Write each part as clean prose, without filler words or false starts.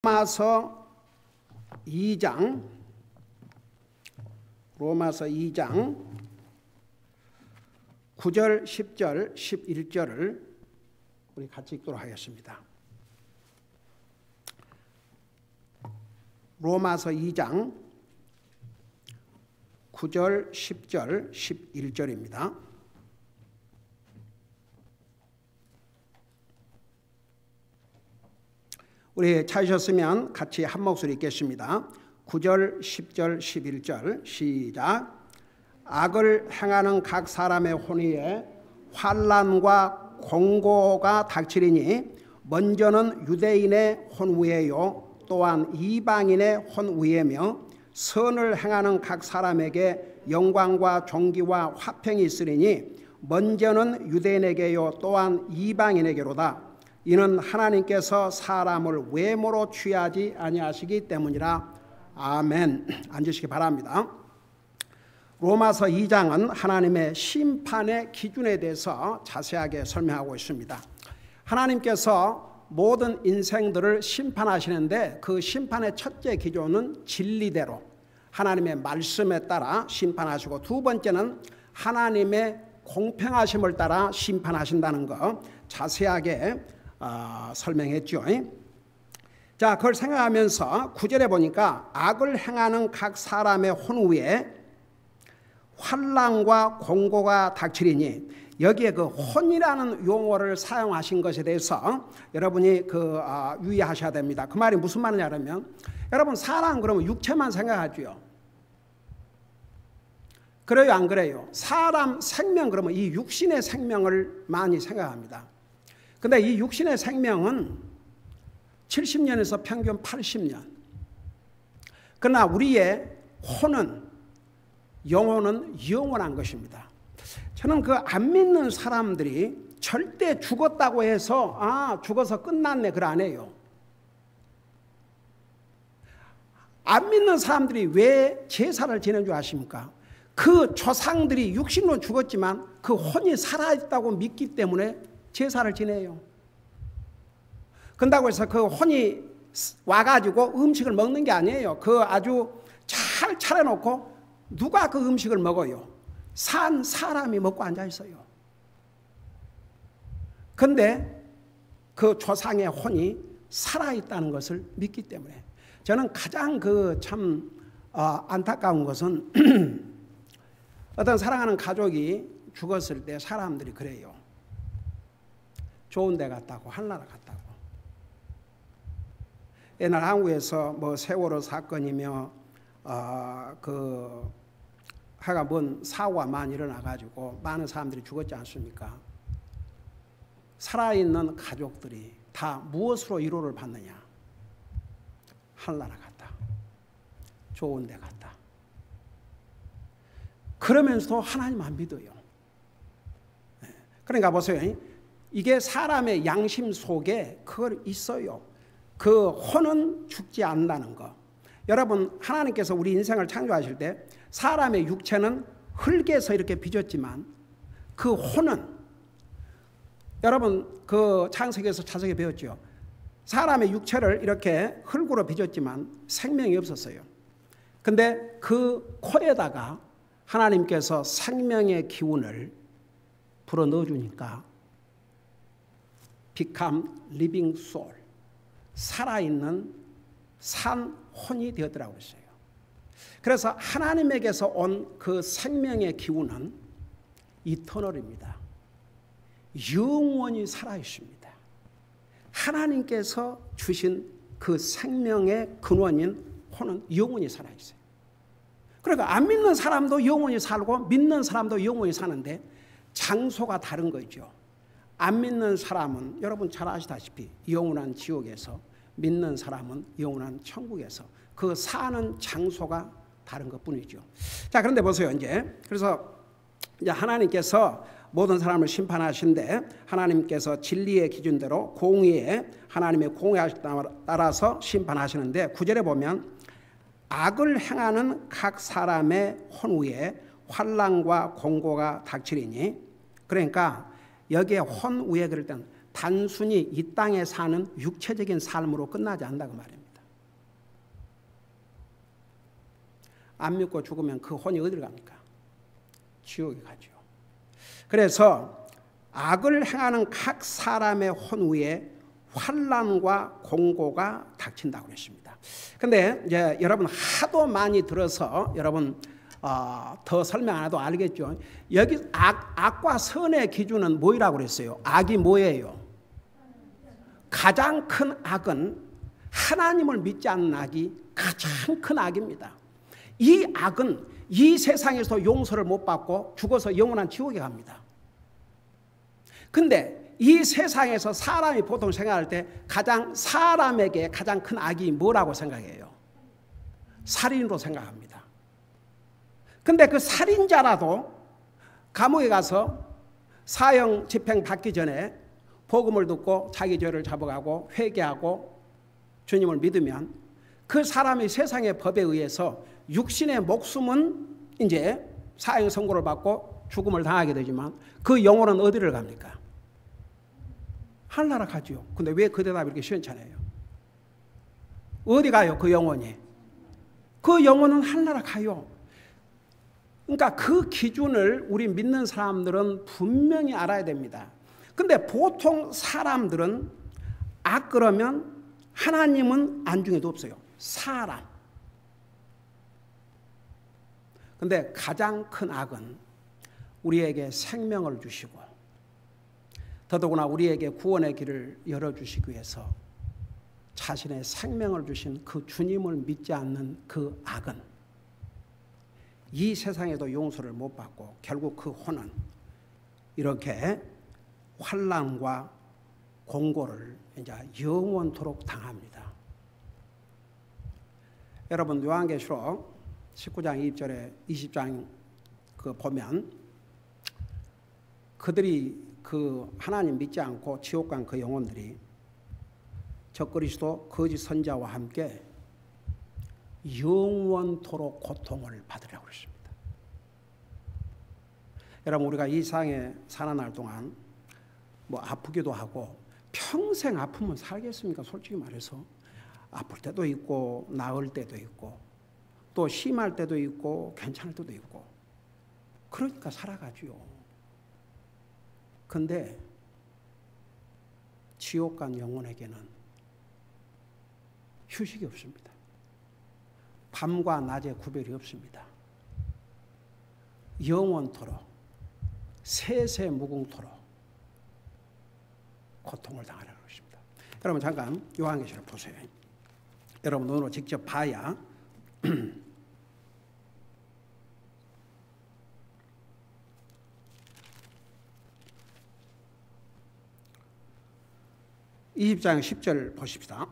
로마서 2장 9절, 10절, 11절을 우리 같이 읽도록 하겠습니다. 로마서 2장 9절, 10절, 11절입니다. 우리 찾으셨으면 같이 한 목소리 읽겠습니다. 9절, 10절, 11절 시작. 악을 행하는 각 사람의 혼위에 환난과 공고가 닥치리니 먼저는 유대인의 혼위에요 또한 이방인의 혼위에며 선을 행하는 각 사람에게 영광과 존귀와 화평이 있으리니 먼저는 유대인에게요 또한 이방인에게로다. 이는 하나님께서 사람을 외모로 취하지 아니하시기 때문이라. 아멘. 앉으시기 바랍니다. 로마서 2장은 하나님의 심판의 기준에 대해서 자세하게 설명하고 있습니다. 하나님께서 모든 인생들을 심판하시는데 그 심판의 첫째 기준은 진리대로 하나님의 말씀에 따라 심판하시고, 두 번째는 하나님의 공평하심을 따라 심판하신다는 거 자세하게 설명했죠. 자, 그걸 생각하면서 9절에 보니까 악을 행하는 각 사람의 혼위에 환난과 공고가 닥치리니, 여기에 그 혼이라는 용어를 사용하신 것에 대해서 여러분이 유의하셔야 됩니다. 그 말이 무슨 말이냐 그러면, 여러분 사람 그러면 육체만 생각하죠. 그래요 안 그래요? 사람 생명 그러면 이 육신의 생명을 많이 생각합니다. 근데 이 육신의 생명은 70년에서 평균 80년. 그러나 우리의 혼은, 영혼은 영원한 것입니다. 저는 그 안 믿는 사람들이 절대 죽었다고 해서 죽어서 끝났네 그걸 안 해요. 안 믿는 사람들이 왜 제사를 지내는 줄 아십니까? 그 조상들이 육신으로 죽었지만 그 혼이 살아있다고 믿기 때문에 제사를 지내요. 그런다고 해서 그 혼이 와가지고 음식을 먹는 게 아니에요. 그 아주 잘 차려놓고 누가 그 음식을 먹어요? 산 사람이 먹고 앉아있어요. 그런데 그 조상의 혼이 살아있다는 것을 믿기 때문에, 저는 가장 참 안타까운 것은 어떤 사랑하는 가족이 죽었을 때 사람들이 그래요. 좋은 데 갔다고, 한나라 갔다고. 옛날 한국에서 뭐 세월호 사건이며 하여간 뭔 사고가 많이 일어나가지고 많은 사람들이 죽었지 않습니까? 살아있는 가족들이 다 무엇으로 위로를 받느냐? 한나라 갔다. 좋은 데 갔다. 그러면서도 하나님 안 믿어요. 그러니까 보세요. 이게 사람의 양심 속에 그걸 있어요. 그 혼은 죽지 않는다는 거. 여러분, 하나님께서 우리 인생을 창조하실 때 사람의 육체는 흙에서 이렇게 빚었지만 그 혼은, 여러분 그 창세기에서 자세히 배웠죠. 사람의 육체를 이렇게 흙으로 빚었지만 생명이 없었어요. 근데 그 코에다가 하나님께서 생명의 기운을 불어 넣어주니까 become living soul, 살아있는 산 혼이 되었더라고 했어요. 그래서 하나님에게서 온 그 생명의 기운은 이터널입니다. 영원히 살아있습니다. 하나님께서 주신 그 생명의 근원인 혼은 영원히 살아있어요. 그러니까 안 믿는 사람도 영원히 살고 믿는 사람도 영원히 사는데 장소가 다른 거죠. 안 믿는 사람은 여러분 잘 아시다시피 영원한 지옥에서, 믿는 사람은 영원한 천국에서, 그 사는 장소가 다른 것뿐이죠. 자, 그런데 보세요. 그래서 이제 하나님께서 모든 사람을 심판하신데, 하나님께서 진리의 기준대로 공의에 하나님의 공의에 따라서 심판하시는데, 9절에 보면 악을 행하는 각 사람의 혼위에 환난과 공고가 닥치리니, 그러니까 여기에 혼위에 그럴 때는 단순히 이 땅에 사는 육체적인 삶으로 끝나지 않는다고 말입니다. 안 믿고 죽으면 그 혼이 어디를 갑니까? 지옥에 가죠. 그래서 악을 행하는 각 사람의 혼 위에 환난과 공고가 닥친다고 그랬습니다. 근데 이제 여러분 하도 많이 들어서 여러분 더 설명 안 해도 알겠죠. 여기 악과 선의 기준은 뭐라고 그랬어요? 악이 뭐예요? 가장 큰 악은 하나님을 믿지 않는 악이 가장 큰 악입니다. 이 악은 이 세상에서 용서를 못 받고 죽어서 영원한 지옥에 갑니다. 근데 이 세상에서 사람이 보통 생각할 때 사람에게 가장 큰 악이 뭐라고 생각해요? 살인으로 생각합니다. 근데 그 살인자라도 감옥에 가서 사형 집행 받기 전에 복음을 듣고 자기 죄를 잡아가고 회개하고 주님을 믿으면 그 사람이 세상의 법에 의해서 육신의 목숨은 이제 사형 선고를 받고 죽음을 당하게 되지만 그 영혼은 어디를 갑니까? 하늘나라 가죠. 근데 왜 그 대답이 이렇게 시원찮아요? 어디 가요? 그 영혼이? 그 영혼은 하늘나라 가요. 그러니까 그 기준을 우리 믿는 사람들은 분명히 알아야 됩니다. 근데 보통 사람들은 악 그러면 하나님은 안중에도 없어요. 사람. 근데 가장 큰 악은 우리에게 생명을 주시고 더더구나 우리에게 구원의 길을 열어주시기 위해서 자신의 생명을 주신 그 주님을 믿지 않는 그 악은 이 세상에도 용서를 못 받고 결국 그 혼은 이렇게 환난과 공고를 이제 영원토록 당합니다. 여러분 요한계시록 19장 2절에 20장 그 보면 그들이 그 하나님 믿지 않고 지옥 간 그 영혼들이 적그리스도 거짓 선자와 함께 영원토록 고통을 받으라고 그랬습니다. 여러분 우리가 이 세상에 사는 날 동안 뭐 아프기도 하고 평생 아프면 살겠습니까? 솔직히 말해서 아플 때도 있고 나을 때도 있고 또 심할 때도 있고 괜찮을 때도 있고 그러니까 살아가지요. 근데 지옥 간 영혼에게는 휴식이 없습니다. 밤과 낮의 구별이 없습니다. 영원토록 세세무궁토록 고통을 당하라고 했습니다. 여러분 잠깐 요한계시록 보세요. 여러분 눈으로 직접 봐야 20장 10절 보십시다.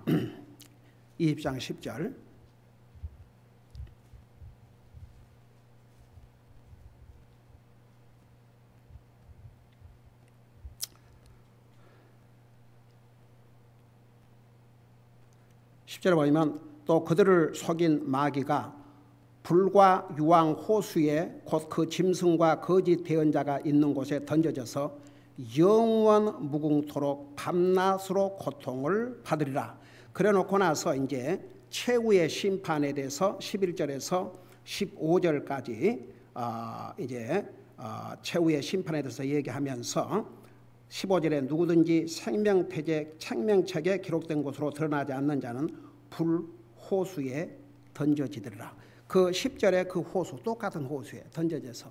20장 10절 보면 또 그들을 속인 마귀가 불과 유황 호수에 곧 그 짐승과 거짓 대언자가 있는 곳에 던져져서 영원 무궁토록 밤낮으로 고통을 받으리라. 그래 놓고 나서 이제 최후의 심판에 대해서 11절에서 15절까지 이제 최후의 심판에 대해서 얘기하면서 15절에 누구든지 생명책에 기록된 것으로 드러나지 않는 자는 불호수에 던져지리라. 그 10절에 그 호수 똑같은 호수에 던져져서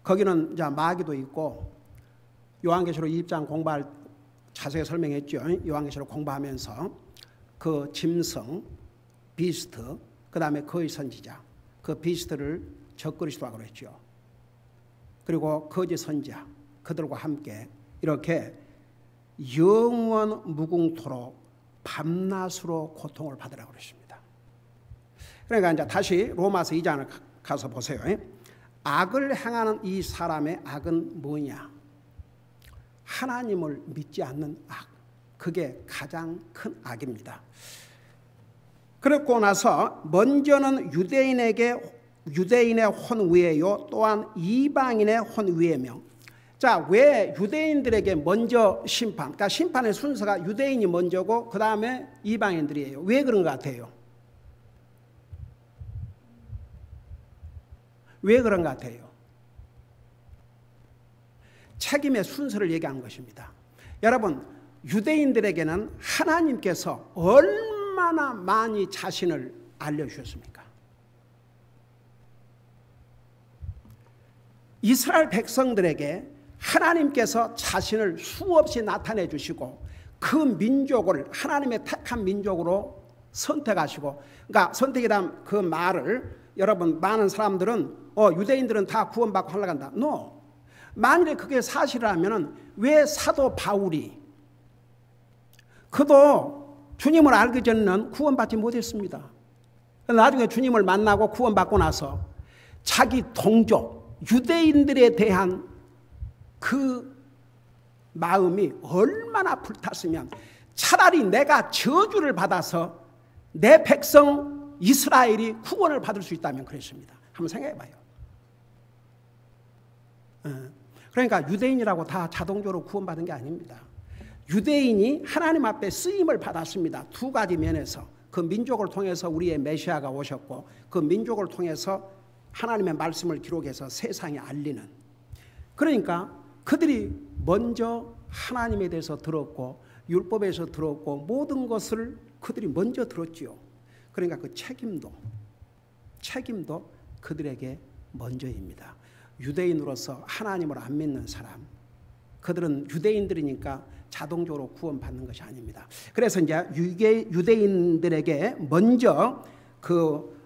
거기는 이제 마귀도 있고 요한계시록 20장 공부할 자세히 설명했죠. 요한계시록 공부하면서 그 짐승 비스트 그 다음에 거짓 선지자 그 비스트를 적그리스도라고 그랬죠. 그리고 거짓 선지자 그들과 함께 이렇게 영원 무궁토록 밤낮으로 고통을 받으라고 그랬습니다. 그러니까 이제 다시 로마서 2장을 가서 보세요. 악을 행하는 이 사람의 악은 뭐냐? 하나님을 믿지 않는 악. 그게 가장 큰 악입니다. 그렇고 나서 먼저는 유대인의 혼 위에요. 또한 이방인의 혼 위에며. 자, 왜 유대인들에게 먼저 심판? 그러니까 심판의 순서가 유대인이 먼저고 그 다음에 이방인들이에요. 왜 그런 것 같아요? 왜 그런 것 같아요? 책임의 순서를 얘기한 것입니다. 여러분, 유대인들에게는 하나님께서 얼마나 많이 자신을 알려주셨습니까? 이스라엘 백성들에게 하나님께서 자신을 수없이 나타내 주시고 그 민족을 하나님의 택한 민족으로 선택하시고, 그러니까 선택이란 그 말을 여러분 많은 사람들은 유대인들은 다 구원받고 하려고 한다. No. 만일에 그게 사실이라면 왜 사도 바울이 그도 주님을 알기 전에는 구원받지 못했습니다. 나중에 주님을 만나고 구원받고 나서 자기 동족 유대인들에 대한 그 마음이 얼마나 불탔으면 차라리 내가 저주를 받아서 내 백성 이스라엘이 구원을 받을 수 있다면 그랬습니다. 한번 생각해 봐요. 그러니까 유대인이라고 다 자동적으로 구원받은 게 아닙니다. 유대인이 하나님 앞에 쓰임을 받았습니다. 두 가지 면에서. 그 민족을 통해서 우리의 메시아가 오셨고 그 민족을 통해서 하나님의 말씀을 기록해서 세상에 알리는. 그러니까 그들이 먼저 하나님에 대해서 들었고 율법에서 들었고 모든 것을 그들이 먼저 들었지요. 그러니까 그 책임도 그들에게 먼저입니다. 유대인으로서 하나님을 안 믿는 사람, 그들은 유대인들이니까 자동적으로 구원받는 것이 아닙니다. 그래서 이제 유대인들에게 먼저 그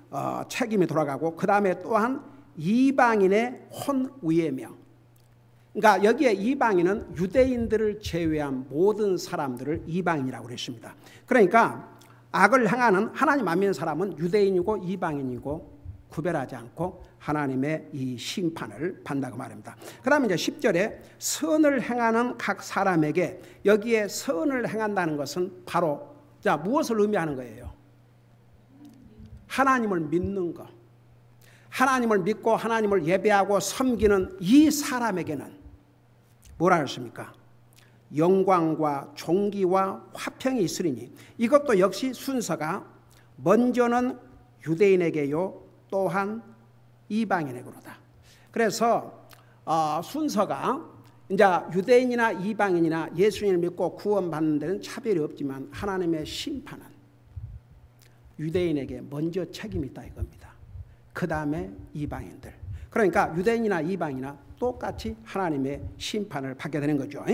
책임이 돌아가고 그 다음에 또한 이방인의 혼위에며, 그러니까 여기에 이방인은 유대인들을 제외한 모든 사람들을 이방인이라고 그랬습니다. 그러니까 악을 행하는 하나님 안 믿는 사람은 유대인이고 이방인이고 구별하지 않고 하나님의 이 심판을 받는다고 말합니다. 그 다음에 이제 10절에 선을 행하는 각 사람에게, 여기에 선을 행한다는 것은 바로 자 무엇을 의미하는 거예요? 하나님을 믿는 것. 하나님을 믿고 하나님을 예배하고 섬기는 이 사람에게는 뭐라 했습니까? 영광과 존귀와 화평이 있으리니, 이것도 역시 순서가 먼저는 유대인에게요 또한 이방인에게로다. 그래서 순서가 이제 유대인이나 이방인이나 예수님을 믿고 구원받는 데는 차별이 없지만 하나님의 심판은 유대인에게 먼저 책임이 있다 이겁니다. 그 다음에 이방인들. 그러니까 유대인이나 이방인이나 똑같이 하나님의 심판을 받게 되는 거죠.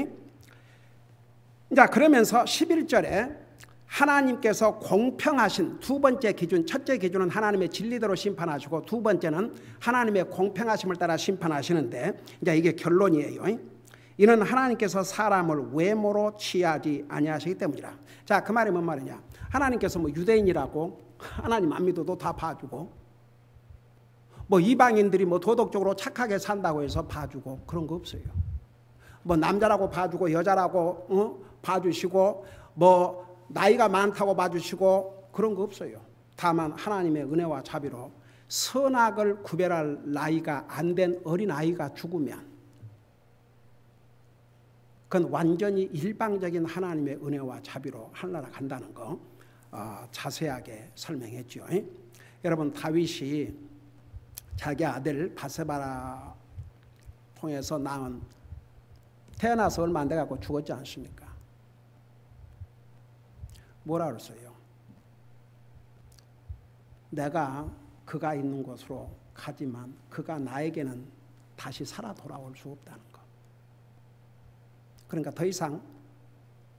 자, 그러면서 11절에 하나님께서 공평하신 두 번째 기준, 첫째 기준은 하나님의 진리대로 심판하시고 두 번째는 하나님의 공평하심을 따라 심판하시는데, 이제 이게 결론이에요. 이는 하나님께서 사람을 외모로 취하지 아니하시기 때문이라. 자, 그 말이 뭔 말이냐? 하나님께서 뭐 유대인이라고 하나님 안 믿어도 다 봐주고, 뭐 이방인들이 뭐 도덕적으로 착하게 산다고 해서 봐주고 그런 거 없어요. 뭐 남자라고 봐주고 여자라고 봐주시고 뭐 나이가 많다고 봐주시고 그런 거 없어요. 다만 하나님의 은혜와 자비로 선악을 구별할 나이가 안 된 어린아이가 죽으면 그건 완전히 일방적인 하나님의 은혜와 자비로 하늘나라 간다는 거 자세하게 설명했죠. 여러분, 다윗이 자기 아들 바세바라 통해서 낳은, 태어나서 얼마 안 돼갖고 죽었지 않습니까? 뭐라 그랬어요? 내가 그가 있는 곳으로 가지만 그가 나에게는 다시 살아 돌아올 수 없다는 거. 그러니까 더 이상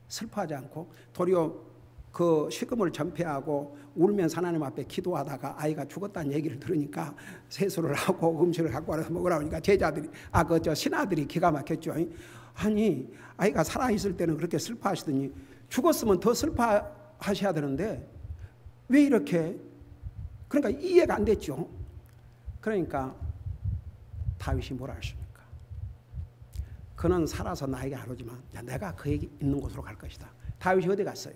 슬퍼하지 않고 도리어 그 식음을 전폐하고 울면서 하나님 앞에 기도하다가 아이가 죽었다는 얘기를 들으니까 세수를 하고 음식을 갖고 와서 먹으라고 하니까 제자들이 신하들이 기가 막혔죠. 아니, 아이가 살아있을 때는 그렇게 슬퍼하시더니 죽었으면 더 슬퍼하셔야 되는데 왜 이렇게, 그러니까 이해가 안 됐죠. 그러니까 다윗이 뭐라 했습니까? 그는 살아서 나에게 안 오지만 내가 그에게 있는 곳으로 갈 것이다. 다윗이 어디 갔어요?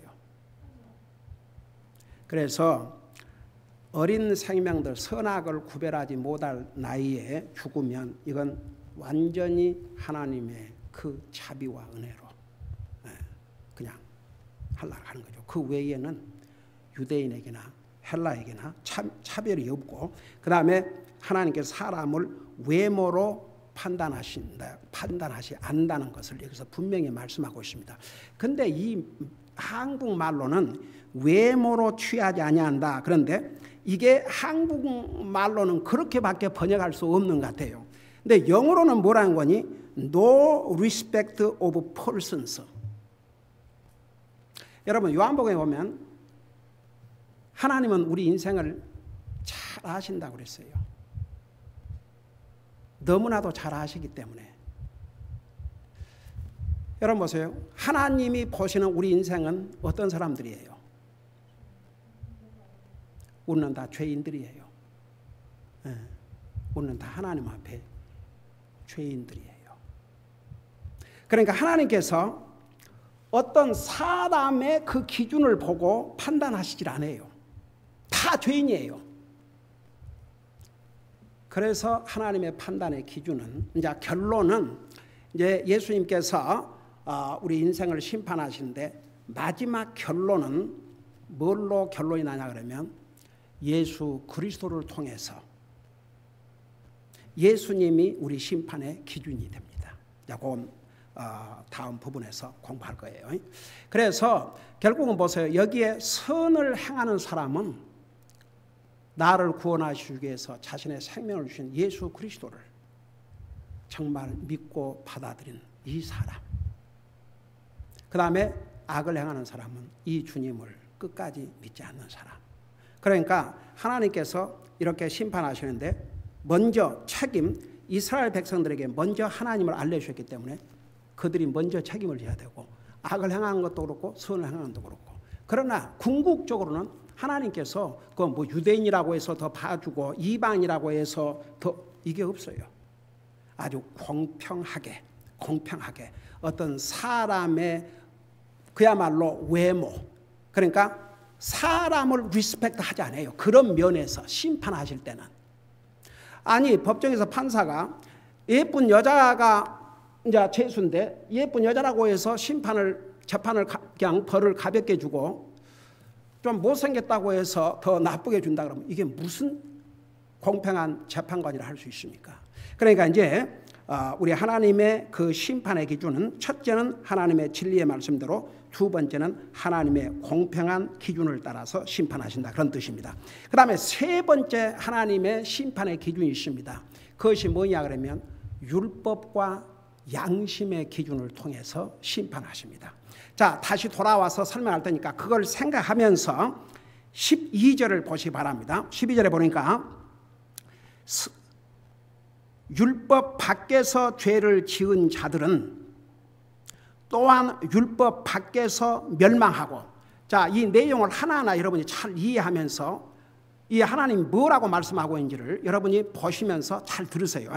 그래서 어린 생명들, 선악을 구별하지 못할 나이에 죽으면 이건 완전히 하나님의 그 자비와 은혜로 그냥 하려고 하는 거죠. 그 외에는 유대인에게나 헬라에게나 차별이 없고, 그 다음에 하나님께서 사람을 외모로 판단하시 안다는 것을 여기서 분명히 말씀하고 있습니다. 근데 이 한국말로는 외모로 취하지 아니한다. 그런데 이게 한국말로는 그렇게밖에 번역할 수 없는 것 같아요. 근데 영어로는 뭐라는 거니? No respect of persons. 여러분 요한복음에 보면 하나님은 우리 인생을 잘 아신다고 그랬어요. 너무나도 잘 아시기 때문에. 여러분 보세요. 하나님이 보시는 우리 인생은 어떤 사람들이에요? 우리는 다 죄인들이에요. 우리는 다 하나님 앞에 죄인들이에요. 그러니까 하나님께서 어떤 사람의 그 기준을 보고 판단하시질 않아요. 다 죄인이에요. 그래서 하나님의 판단의 기준은, 이제 결론은, 이제 예수님께서 우리 인생을 심판하시는데 마지막 결론은 뭘로 결론이 나냐 그러면 예수 그리스도를 통해서 예수님이 우리 심판의 기준이 됩니다. 자, 그건 다음 부분에서 공부할 거예요. 그래서 결국은 보세요. 여기에 선을 행하는 사람은 나를 구원하시기 위해서 자신의 생명을 주신 예수 그리스도를 정말 믿고 받아들인 이 사람. 그 다음에 악을 행하는 사람은 이 주님을 끝까지 믿지 않는 사람. 그러니까 하나님께서 이렇게 심판하시는데 먼저 이스라엘 백성들에게 먼저 하나님을 알려주셨기 때문에 그들이 먼저 책임을 져야 되고, 악을 행하는 것도 그렇고 선을 행하는 것도 그렇고. 그러나 궁극적으로는 하나님께서 그 뭐 유대인이라고 해서 더 봐주고 이방이라고 해서 더, 이게 없어요. 아주 공평하게 어떤 사람의 그야말로 외모, 그러니까 사람을 리스펙트 하지 않아요. 그런 면에서 심판하실 때는. 아니 법정에서 판사가 예쁜 여자가 이제 죄수인데 예쁜 여자라고 해서 재판을 그냥 벌을 가볍게 주고 좀 못생겼다고 해서 더 나쁘게 준다 그러면 이게 무슨 공평한 재판관이라 할 수 있습니까? 그러니까 이제 우리 하나님의 그 심판의 기준은, 첫째는 하나님의 진리의 말씀대로, 두 번째는 하나님의 공평한 기준을 따라서 심판하신다, 그런 뜻입니다. 그 다음에 세 번째 하나님의 심판의 기준이 있습니다. 그것이 뭐냐 그러면 율법과 양심의 기준을 통해서 심판하십니다. 자, 다시 돌아와서 설명할 테니까 그걸 생각하면서 12절을 보시기 바랍니다. 12절에 보니까 율법 밖에서 죄를 지은 자들은 또한 율법 밖에서 멸망하고, 자, 이 내용을 하나하나 여러분이 잘 이해하면서 이 하나님이 뭐라고 말씀하고 있는지를 여러분이 보시면서 잘 들으세요.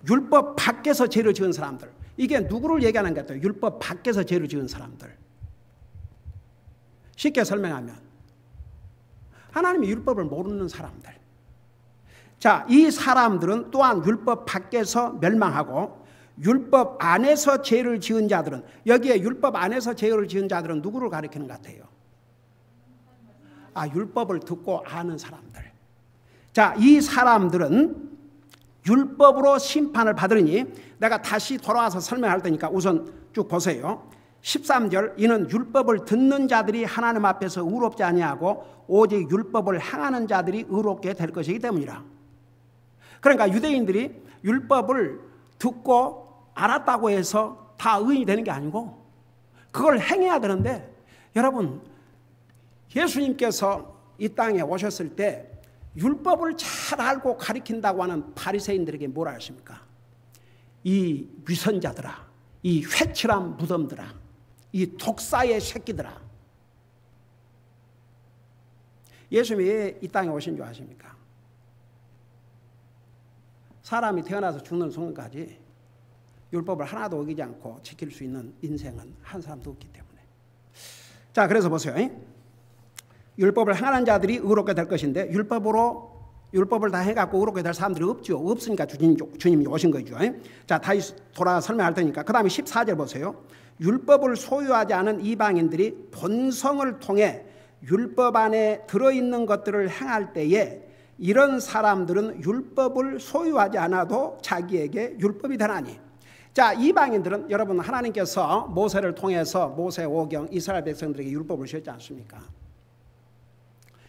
율법 밖에서 죄를 지은 사람들, 이게 누구를 얘기하는 것 같아요? 율법 밖에서 죄를 지은 사람들. 쉽게 설명하면 하나님의 율법을 모르는 사람들. 자, 이 사람들은 또한 율법 밖에서 멸망하고, 율법 안에서 죄를 지은 자들은, 여기에 율법 안에서 죄를 지은 자들은 누구를 가리키는 것 같아요? 율법을 듣고 아는 사람들. 자, 이 사람들은 율법으로 심판을 받으니, 내가 다시 돌아와서 설명할 테니까 우선 쭉 보세요. 13절, 이는 율법을 듣는 자들이 하나님 앞에서 의롭지 아니하고 오직 율법을 행하는 자들이 의롭게 될 것이기 때문이라. 그러니까 유대인들이 율법을 듣고 알았다고 해서 다 의인이 되는 게 아니고 그걸 행해야 되는데, 여러분 예수님께서 이 땅에 오셨을 때 율법을 잘 알고 가리킨다고 하는 바리새인들에게 뭐라 하십니까? 이 위선자들아, 이 회칠한 무덤들아, 이 독사의 새끼들아. 예수님이 왜 이 땅에 오신 줄 아십니까? 사람이 태어나서 죽는 순간까지 율법을 하나도 어기지 않고 지킬 수 있는 인생은 한 사람도 없기 때문에. 자, 그래서 보세요. 율법을 행하는 자들이 의롭게 될 것인데 율법을 다 해갖고 의롭게 될 사람들이 없죠. 없으니까 주님이 오신 거죠. 자, 다시 돌아가 설명할 테니까 그 다음에 14절 보세요. 율법을 소유하지 않은 이방인들이 본성을 통해 율법 안에 들어있는 것들을 행할 때에 이런 사람들은 율법을 소유하지 않아도 자기에게 율법이 되나니. 자, 이방인들은 여러분 하나님께서 모세를 통해서 모세오경 이스라엘 백성들에게 율법을 주셨지 않습니까?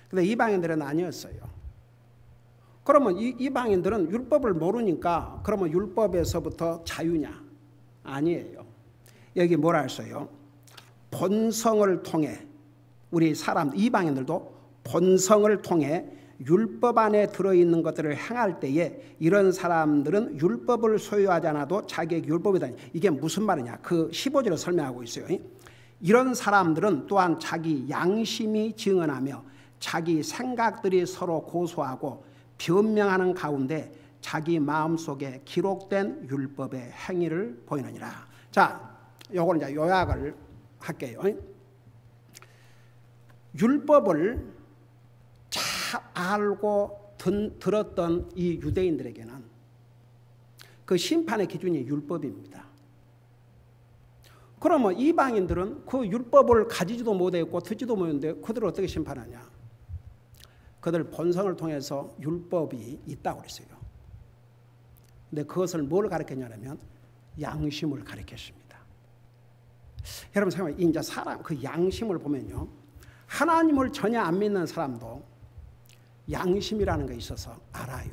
근데 이방인들은 아니었어요. 그러면 이방인들은 율법을 모르니까 그러면 율법에서부터 자유냐? 아니에요. 여기 뭐라 했어요? 본성을 통해 우리 사람 이방인들도 본성을 통해 율법 안에 들어있는 것들을 행할 때에 이런 사람들은 율법을 소유하지 않아도 자기에게 율법이다. 이게 무슨 말이냐? 그 15절에 설명하고 있어요. 이런 사람들은 또한 자기 양심이 증언하며 자기 생각들이 서로 고소하고 변명하는 가운데 자기 마음속에 기록된 율법의 행위를 보이느니라. 자, 요걸 이제 요약을 할게요. 율법을 잘 알고 들었던 이 유대인들에게는 그 심판의 기준이 율법입니다. 그러면 이방인들은 그 율법을 가지지도 못했고 듣지도 못했는데 그들을 어떻게 심판하냐? 그들 본성을 통해서 율법이 있다고 그랬어요. 근데 그것을 뭘 가르쳤냐면 양심을 가르쳤습니다. 여러분 생각해, 이제 사람 그 양심을 보면요, 하나님을 전혀 안 믿는 사람도 양심이라는 게 있어서 알아요.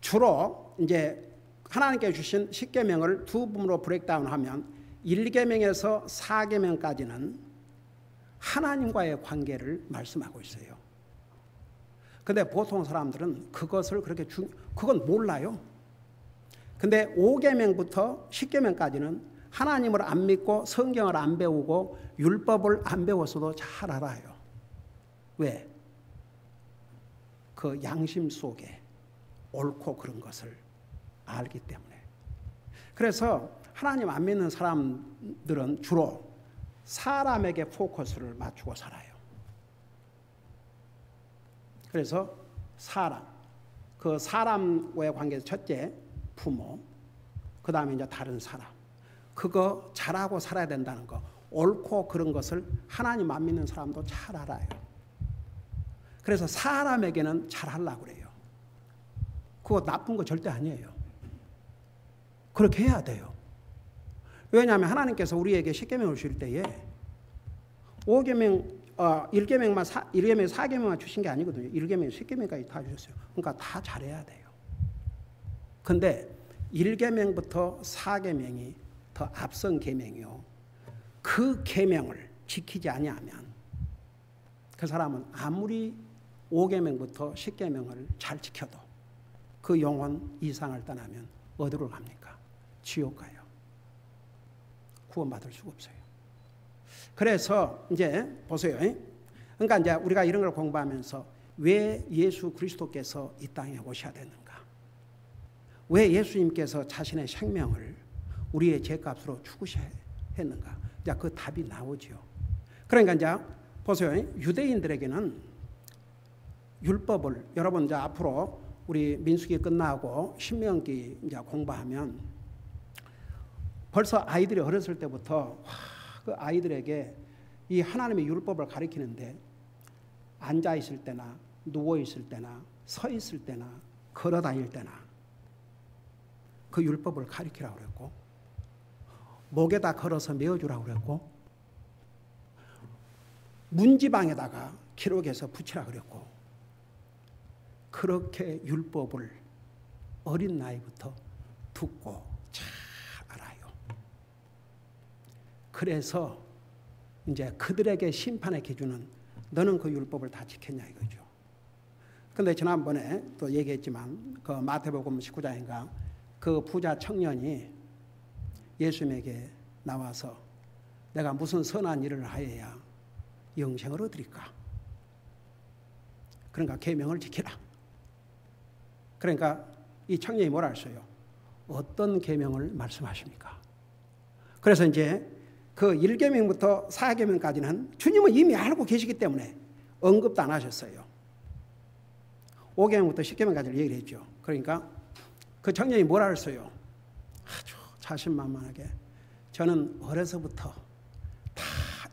주로 이제 하나님께 주신 10계명을 두 부분으로 브레이크다운하면 1계명에서 4계명까지는 하나님과의 관계를 말씀하고 있어요. 근데 보통 사람들은 그것을 그렇게 그건 몰라요. 근데 5계명부터 10계명까지는 하나님을 안 믿고 성경을 안 배우고 율법을 안 배웠어도 잘 알아요. 왜? 그 양심 속에 옳고 그런 것을 알기 때문에. 그래서 하나님 안 믿는 사람들은 주로 사람에게 포커스를 맞추고 살아요. 그래서 사람, 그 사람과의 관계에서 첫째 부모, 그 다음에 이제 다른 사람, 그거 잘하고 살아야 된다는 거, 옳고 그런 것을 하나님 안 믿는 사람도 잘 알아요. 그래서 사람에게는 잘하려고 그래요. 그거 나쁜 거 절대 아니에요. 그렇게 해야 돼요. 왜냐하면 하나님께서 우리에게 10계명을 주실 때에 1계명 4계명만 주신 게 아니거든요. 1계명 10계명까지 다 주셨어요. 그러니까 다 잘해야 돼요. 근데 1계명부터 4계명이 더 앞선 계명이요. 그 계명을 지키지 아니하면 그 사람은 아무리 5계명부터 10계명을 잘 지켜도 그 영혼 이상을 떠나면 어디로 갑니까? 지옥 가요. 구원받을 수가 없어요. 그래서 이제 보세요. 그러니까 이제 우리가 이런 걸 공부하면서 왜 예수 그리스도께서 이 땅에 오셔야 되는가? 왜 예수님께서 자신의 생명을 우리의 죄값으로 죽으셔야 했는가? 이제 그 답이 나오죠. 그러니까 이제 보세요. 유대인들에게는 율법을 여러분 이제 앞으로 우리 민수기 끝나고 신명기 이제 공부하면 벌써 아이들이 어렸을 때부터 그 아이들에게 이 하나님의 율법을 가르치는데 앉아 있을 때나 누워 있을 때나 서 있을 때나 걸어 다닐 때나 그 율법을 가르치라고 그랬고 목에다 걸어서 메어주라고 그랬고 문지방에다가 기록해서 붙이라고 그랬고 그렇게 율법을 어린 나이부터 듣고 잘 알아요. 그래서 이제 그들에게 심판의 기준은 너는 그 율법을 다 지켰냐 이거죠. 근데 지난번에 또 얘기했지만 그 마태복음 19장인가 그 부자 청년이 예수님에게 나와서 내가 무슨 선한 일을 하여야 영생을 얻으리까? 그러니까 계명을 지키라. 그러니까 이 청년이 뭐라 했어요? 어떤 계명을 말씀하십니까? 그래서 이제 그 1계명부터 4계명까지는 주님은 이미 알고 계시기 때문에 언급도 안 하셨어요. 5계명부터 10계명까지를 얘기를 했죠. 그러니까 그 청년이 뭐라 했어요? 아주 자신만만하게 저는 어려서부터 다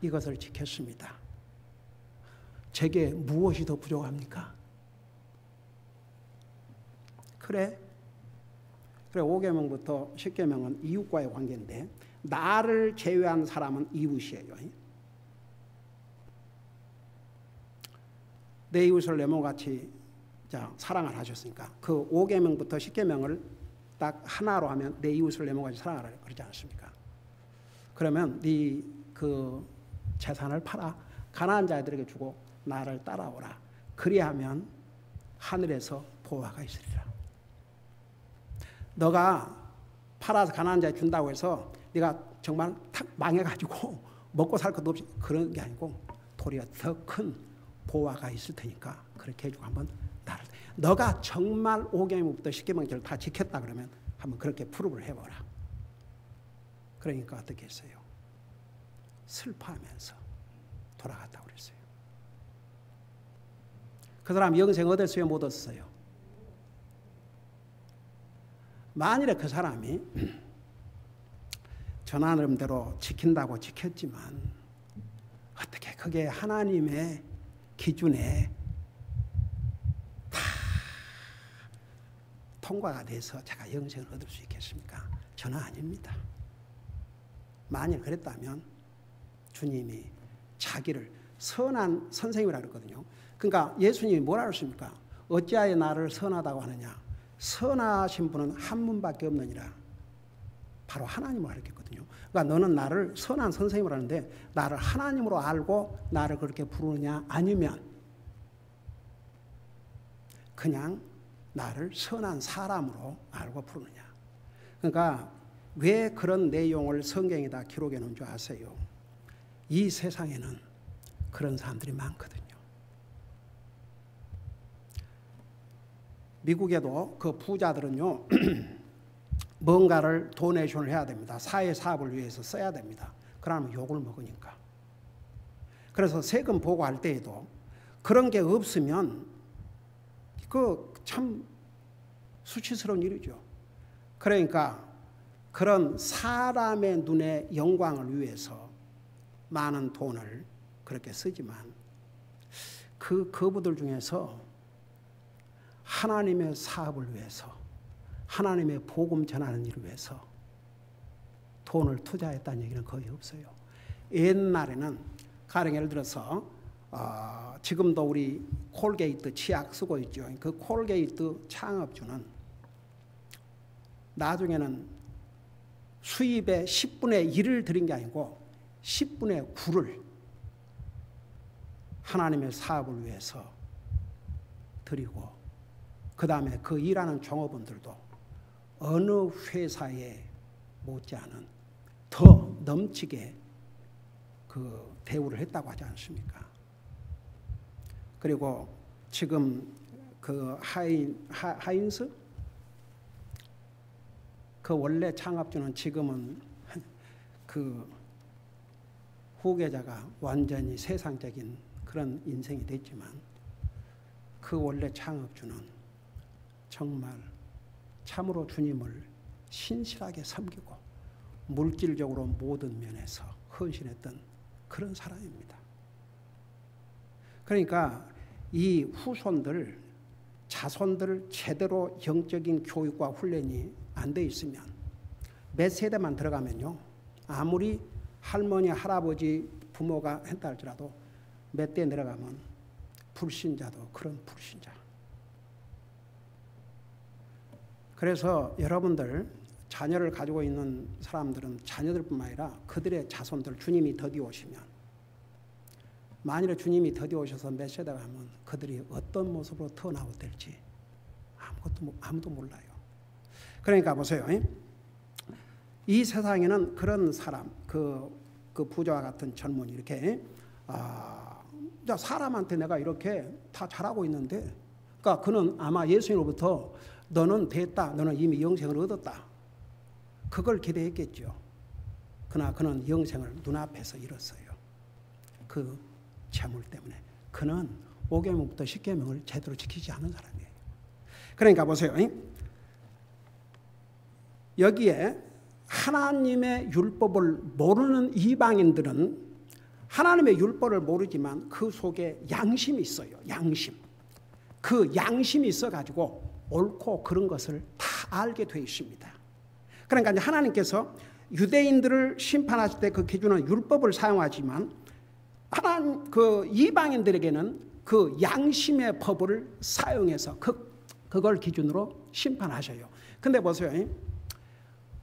이것을 지켰습니다. 제게 무엇이 더 부족합니까? 그래 5계명부터 10계명은 이웃과의 관계인데 나를 제외한 사람은 이웃이에요. 내 이웃을 내 몸같이 사랑을 하셨으니까 그 5계명부터 10계명을 딱 하나로 하면 내 이웃을 내 몸같이 사랑하라 그러지 않습니까? 그러면 네 그 재산을 팔아 가난한 자들에게 주고 나를 따라오라. 그리하면 하늘에서 보화가 있으리라. 너가 팔아서 가난한 자에 준다고 해서 네가 정말 탁 망해가지고 먹고 살 것도 없이 그런 게 아니고 도리어 더 큰 보화가 있을 테니까 그렇게 해주고 한번 나를 너가 정말 5계명부터 10계명을 다 지켰다 그러면 한번 그렇게 프루브를 해보라. 그러니까 어떻게 했어요? 슬퍼하면서 돌아갔다고 그랬어요. 그 사람 영생 얻었어요? 못 얻었어요? 만일에 그 사람이 저 나름대로 지킨다고 지켰지만 어떻게 그게 하나님의 기준에 다 통과가 돼서 제가 영생을 얻을 수 있겠습니까? 저는 아닙니다. 만일 그랬다면 주님이 자기를 선한 선생님이라고 그랬거든요. 그러니까 예수님이 뭐라 그랬습니까? 어찌하여 나를 선하다고 하느냐? 선하신 분은 한 분밖에 없느니라. 바로 하나님을 가르쳤거든요. 그러니까 너는 나를 선한 선생님으로 하는데 나를 하나님으로 알고 나를 그렇게 부르느냐 아니면 그냥 나를 선한 사람으로 알고 부르느냐. 그러니까 왜 그런 내용을 성경에다 기록해 놓은 줄 아세요? 이 세상에는 그런 사람들이 많거든요. 미국에도 그 부자들은요 뭔가를 도네이션을 해야 됩니다. 사회 사업을 위해서 써야 됩니다. 그러면 욕을 먹으니까. 그래서 세금 보고할 때에도 그런 게 없으면 그 참 수치스러운 일이죠. 그러니까 그런 사람의 눈에 영광을 위해서 많은 돈을 그렇게 쓰지만 그 거부들 중에서 하나님의 사업을 위해서 하나님의 복음 전하는 일을 위해서 돈을 투자했다는 얘기는 거의 없어요. 옛날에는 가령 예를 들어서 지금도 우리 콜게이트 치약 쓰고 있죠. 그 콜게이트 창업주는 나중에는 수입의 10분의 1을 드린 게 아니고 10분의 9를 하나님의 사업을 위해서 드리고 그 다음에 그 일하는 종업원들도 어느 회사에 못지않은 더 넘치게 그 대우를 했다고 하지 않습니까? 그리고 지금 그 하인스 그 원래 창업주는 지금은 그 후계자가 완전히 세상적인 그런 인생이 됐지만 그 원래 창업주는 정말 참으로 주님을 신실하게 섬기고 물질적으로 모든 면에서 헌신했던 그런 사람입니다. 그러니까 이 후손들, 자손들 제대로 영적인 교육과 훈련이 안 돼 있으면 몇 세대만 들어가면요. 아무리 할머니, 할아버지, 부모가 했다 할지라도 몇 대 내려가면 불신자도 그런 불신자. 그래서 여러분들 자녀를 가지고 있는 사람들은 자녀들뿐만 아니라 그들의 자손들 주님이 더디 오시면 만일에 주님이 더디 오셔서 몇 세대가 하면 그들이 어떤 모습으로 터나오게 될지 아무도 몰라요. 그러니까 보세요. 이 세상에는 그런 사람, 그 부자와 같은 젊은이 이렇게 사람한테 내가 이렇게 다 잘하고 있는데, 그러니까 그는 아마 예수님으로부터 너는 됐다, 너는 이미 영생을 얻었다, 그걸 기대했겠죠. 그러나 그는 영생을 눈앞에서 잃었어요. 그 재물 때문에. 그는 5계명부터 10계명을 제대로 지키지 않은 사람이에요. 그러니까 보세요. 여기에 하나님의 율법을 모르는 이방인들은 하나님의 율법을 모르지만 그 속에 양심이 있어요. 양심. 그 양심이 있어가지고 옳고 그른 것을 다 알게 되어 있습니다. 그러니까 이제 하나님께서 유대인들을 심판하실 때 그 기준은 율법을 사용하지만 하나님 그 이방인들에게는 그 양심의 법을 사용해서 그걸 기준으로 심판하셔요. 근데 보세요.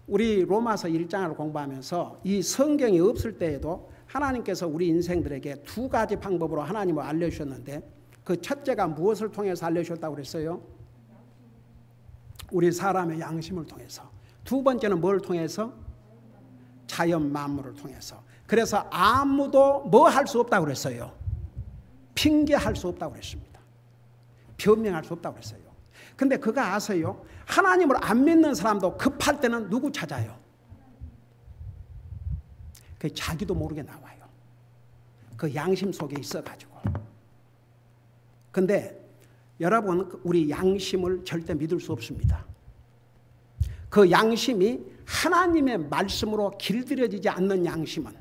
우리 로마서 1장을 공부하면서 이 성경이 없을 때에도 하나님께서 우리 인생들에게 두 가지 방법으로 하나님을 알려주셨는데 그 첫째가 무엇을 통해서 알려주셨다고 그랬어요? 우리 사람의 양심을 통해서. 두 번째는 뭘 통해서? 자연 만물을 통해서. 그래서 아무도 뭐 할 수 없다고 그랬어요? 핑계할 수 없다고 그랬습니다. 변명할 수 없다고 그랬어요. 근데 그거 아세요? 하나님을 안 믿는 사람도 급할 때는 누구 찾아요? 그 자기도 모르게 나와요. 그 양심 속에 있어가지고. 근데 여러분, 우리 양심을 절대 믿을 수 없습니다. 그 양심이 하나님의 말씀으로 길들여지지 않는 양심은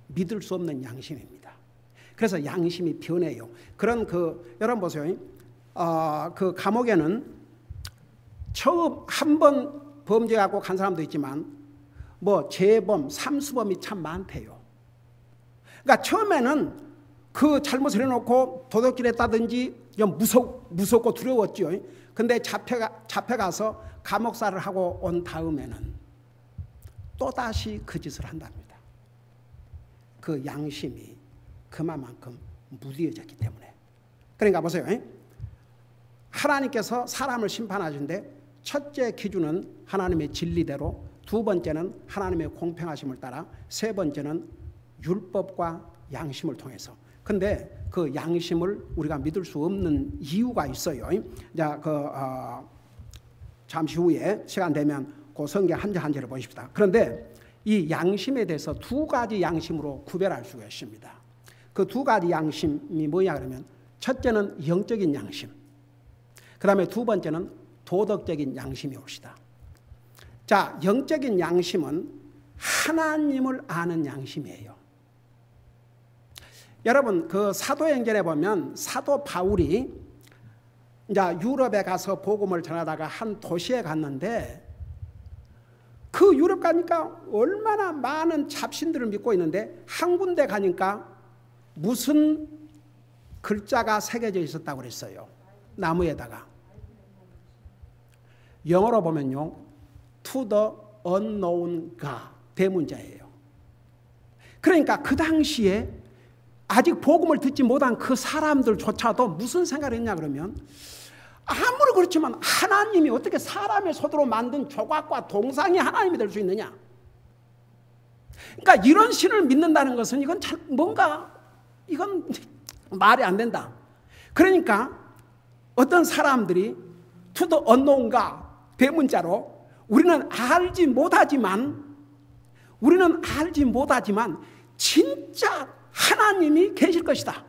믿을 수 없는 양심입니다. 그래서 양심이 변해요. 그런 여러분 보세요. 그 감옥에는 처음 한 번 범죄하고 간 사람도 있지만 뭐 재범, 삼수범이 참 많대요. 그러니까 처음에는 그 잘못을 해놓고 도둑질했다든지 무섭고 두려웠죠. 근데 잡혀가서 감옥살을 하고 온 다음에는 또다시 그 짓을 한답니다. 그 양심이 그만큼 무디어졌기 때문에. 그러니까 보세요. 하나님께서 사람을 심판하시는데 첫째 기준은 하나님의 진리대로, 두 번째는 하나님의 공평하심을 따라, 세 번째는 율법과 양심을 통해서. 근데 그 양심을 우리가 믿을 수 없는 이유가 있어요. 자, 잠시 후에 시간 되면 그 성경 한 절 한 절을 보십시다. 그런데 이 양심에 대해서 두 가지 양심으로 구별할 수가 있습니다. 그 두 가지 양심이 뭐냐 그러면 첫째는 영적인 양심, 그 다음에 두 번째는 도덕적인 양심이 옵시다. 자, 영적인 양심은 하나님을 아는 양심이에요. 여러분, 그 사도행전에 보면 사도 바울이 이제 유럽에 가서 복음을 전하다가 한 도시에 갔는데 그 유럽 가니까 얼마나 많은 잡신들을 믿고 있는데 한 군데 가니까 무슨 글자가 새겨져 있었다고 그랬어요. 나무에다가. 영어로 보면요, To the unknown God, 대문자예요. 그러니까 그 당시에 아직 복음을 듣지 못한 그 사람들조차도 무슨 생각을 했냐 그러면 아무리 그렇지만 하나님이 어떻게 사람의 손으로 만든 조각과 동상이 하나님이 될 수 있느냐. 그러니까 이런 신을 믿는다는 것은 이건 이건 말이 안 된다. 그러니까 어떤 사람들이 To the unknown God, 대문자로 우리는 알지 못하지만 진짜 하나님이 계실 것이다.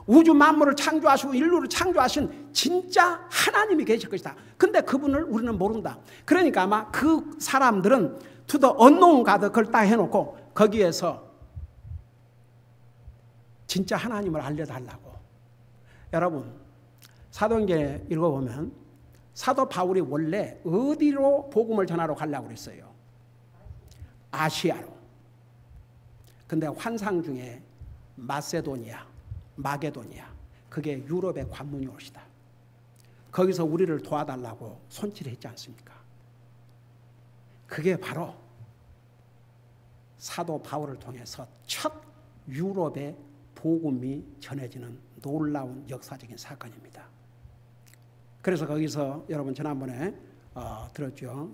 우주 만물을 창조하시고 인류를 창조하신 진짜 하나님이 계실 것이다. 근데 그분을 우리는 모른다. 그러니까 아마 그 사람들은 To the unknown God 그걸 딱 해놓고 거기에서 진짜 하나님을 알려달라고. 여러분, 사도행전에 읽어보면 사도 바울이 원래 어디로 복음을 전하러 가려고 그랬어요? 아시아로. 근데 환상 중에 마게도니아, 그게 유럽의 관문이 오시다. 거기서 우리를 도와달라고 손질했지 않습니까? 그게 바로 사도 바울을 통해서 첫 유럽의 복음이 전해지는 놀라운 역사적인 사건입니다. 그래서 거기서 여러분 지난번에 들었죠.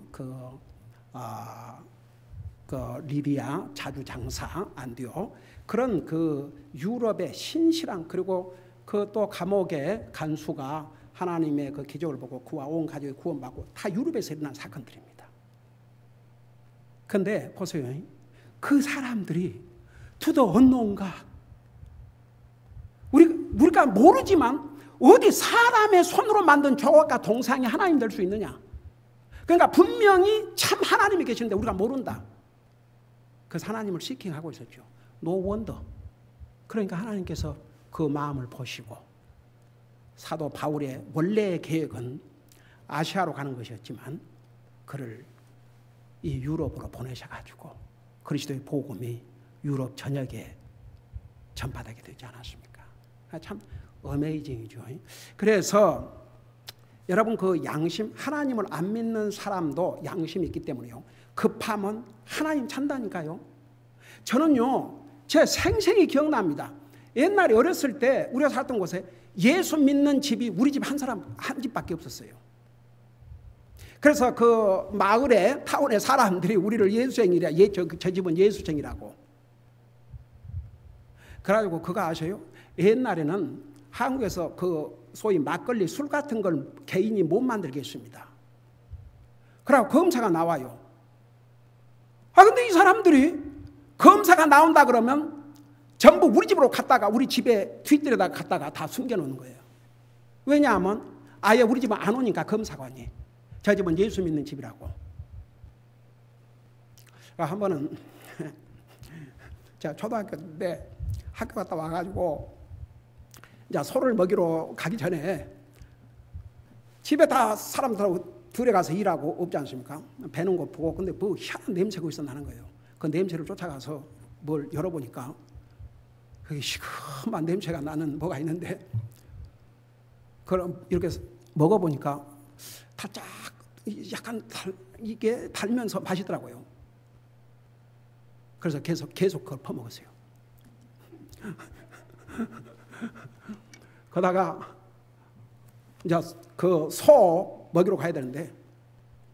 그 리비아 자주장사 안디옥, 그런 그 유럽의 신실한, 그리고 그 또 감옥의 간수가 하나님의 그 기적을 보고 그와 온 가족이 구원받고, 다 유럽에서 일어난 사건들입니다. 그런데 보세요. 그 사람들이 To the unknown God, 우리가 모르지만 어디 사람의 손으로 만든 조각과 동상이 하나님 될 수 있느냐. 그러니까 분명히 참 하나님이 계시는데 우리가 모른다. 그 하나님을 시킹하고 있었죠. No wonder. 그러니까 하나님께서 그 마음을 보시고 사도 바울의 원래의 계획은 아시아로 가는 것이었지만 그를 이 유럽으로 보내셔가지고 그리스도의 복음이 유럽 전역에 전파되게 되지 않았습니까? 참 어메이징이죠. 그래서 여러분 그 양심, 하나님을 안 믿는 사람도 양심이 있기 때문에요. 급하면 하나님 찬다니까요. 저는요, 제 생생히 기억납니다. 옛날에 어렸을 때 우리가 살던 곳에 예수 믿는 집이 우리 집 한 집밖에 없었어요. 그래서 그 마을에, 타운의 사람들이 우리를 예수쟁이라, 저 집은 예수쟁이라고. 그래가지고 그거 아셔요? 옛날에는 한국에서 그 소위 막걸리 술 같은 걸 개인이 못 만들겠습니다. 그래서 검사가 나와요. 근데 이 사람들이 검사가 나온다 그러면 전부 우리 집으로 갔다가 우리 집에 뒷뜰에다가 갔다가 다 숨겨놓는 거예요. 왜냐하면 아예 우리 집은 안 오니까 검사관이. 저 집은 예수 믿는 집이라고. 한 번은 제가 초등학교 때 학교 갔다 와가지고 이제 소를 먹이러 가기 전에 집에 다 사람들하고 들어가서 일하고 없지 않습니까? 배는 고프고 근데 뭐 희한한 냄새가 있어 나는 거예요. 그 냄새를 쫓아가서 뭘 열어보니까 그게 시큼한 냄새가 나는 뭐가 있는데 그럼 이렇게 먹어보니까 살짝 약간 이게 달면서 맛있더라고요. 그래서 계속 그걸 퍼먹었어요. 그러다가 이제 그 소 먹이러 가야 되는데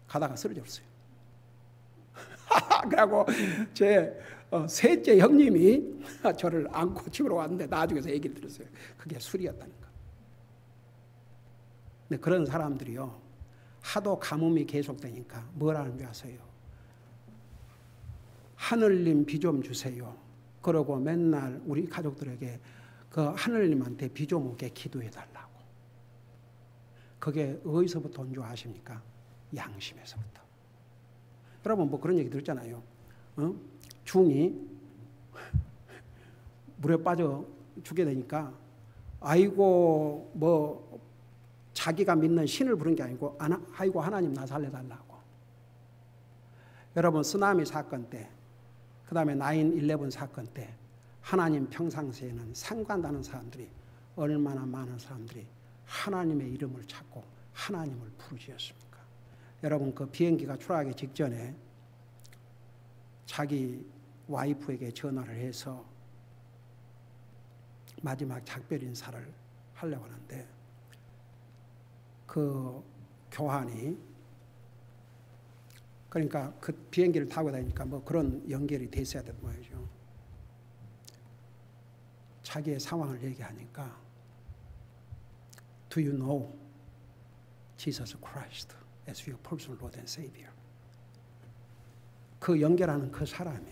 가다가 쓰러졌어요. 그러고 제 셋째 형님이 저를 안고 집으로 왔는데 나중에서 얘기를 들었어요. 그게 술이었다는 거. 근데 그런 사람들이요, 하도 가뭄이 계속되니까 뭐라는 줄 아세요? 하늘님 비 좀 주세요. 그러고 맨날 우리 가족들에게 그 하늘님한테 비 좀 오게 기도해 달라고. 그게 어디서부터 온 줄 아십니까? 양심에서부터. 여러분 뭐 그런 얘기 들었잖아요. 중이 물에 빠져 죽게 되니까 아이고 뭐 자기가 믿는 신을 부른 게 아니고 아이고 하나님 나 살려달라고. 여러분 쓰나미 사건 때, 그 다음에 9/11 사건 때 하나님 평상시에는 상관하는 사람들이 얼마나 많은 사람들이 하나님의 이름을 찾고 하나님을 부르짖었습니까? 여러분 그 비행기가 추락하기 직전에 자기 와이프에게 전화를 해서 마지막 작별 인사를 하려고 하는데 그 교환이, 그러니까 그 비행기를 타고 다니니까 뭐 그런 연결이 돼 있어야 되는 거죠. 자기의 상황을 얘기하니까 Do you know Jesus Christ as your personal Lord and Savior? 그 연결하는 그 사람이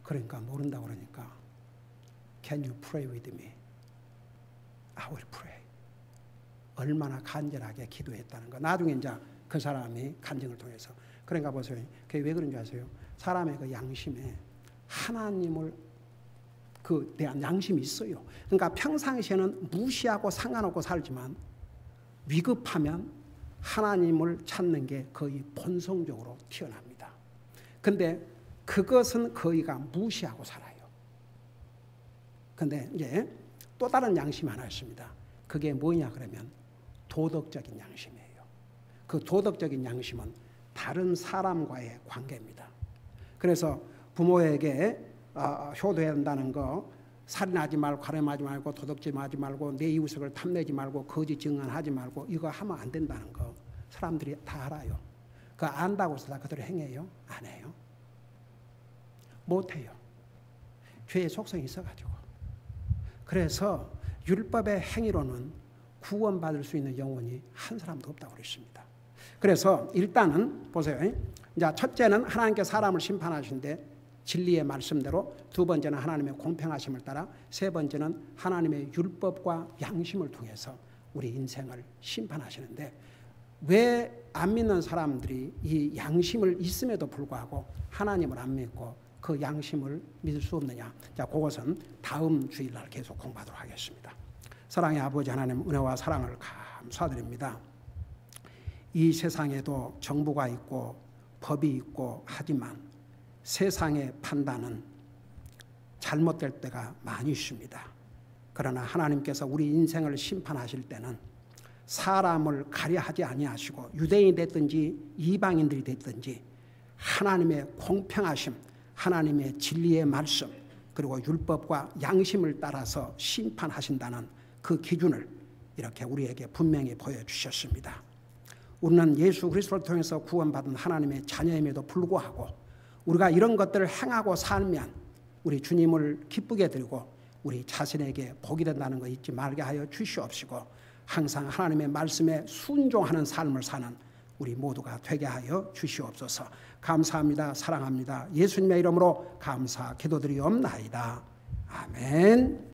그러니까 모른다고 그러니까 Can you pray with me? I will pray. 얼마나 간절하게 기도했다는 거. 나중에 이제 그 사람이 간증을 통해서. 그러니까 보세요. 그게 왜 그런지 아세요? 사람의 그 양심에 하나님을 그 대한 양심이 있어요. 그러니까 평상시에는 무시하고 상관없고 살지만 위급하면 하나님을 찾는 게 거의 본성적으로 튀어납니다. 근데 그것은 거의가 무시하고 살아요. 근데 이제 또 다른 양심이 하나 있습니다. 그게 뭐냐 그러면 도덕적인 양심이에요. 그 도덕적인 양심은 다른 사람과의 관계입니다. 그래서 부모에게 효도해야 한다는 거, 살인하지 말고 가늠하지 말고 도둑질하지 말고 내 이웃을 탐내지 말고 거짓 증언하지 말고 이거 하면 안 된다는 거 사람들이 다 알아요. 그거 안다고 해서 다 그대로 행해요? 안 해요. 못해요. 죄의 속성이 있어가지고. 그래서 율법의 행위로는 구원받을 수 있는 영혼이 한 사람도 없다고 그랬습니다. 그래서 일단은 보세요. 이제 첫째는 하나님께 사람을 심판하신데 진리의 말씀대로, 두 번째는 하나님의 공평하심을 따라, 세 번째는 하나님의 율법과 양심을 통해서 우리 인생을 심판하시는데, 왜 안 믿는 사람들이 이 양심을 있음에도 불구하고 하나님을 안 믿고 그 양심을 믿을 수 없느냐. 자, 그것은 다음 주일날 계속 공부하도록 하겠습니다. 사랑의 아버지 하나님, 은혜와 사랑을 감사드립니다. 이 세상에도 정부가 있고 법이 있고 하지만 세상의 판단은 잘못될 때가 많이 있습니다. 그러나 하나님께서 우리 인생을 심판하실 때는 사람을 가려하지 아니하시고 유대인이 됐든지 이방인들이 됐든지 하나님의 공평하심, 하나님의 진리의 말씀, 그리고 율법과 양심을 따라서 심판하신다는 그 기준을 이렇게 우리에게 분명히 보여주셨습니다. 우리는 예수 그리스도를 통해서 구원받은 하나님의 자녀임에도 불구하고 우리가 이런 것들을 행하고 살면 우리 주님을 기쁘게 드리고 우리 자신에게 복이 된다는 거 잊지 말게 하여 주시옵시고 항상 하나님의 말씀에 순종하는 삶을 사는 우리 모두가 되게 하여 주시옵소서. 감사합니다. 사랑합니다. 예수님의 이름으로 감사 기도드리옵나이다. 아멘.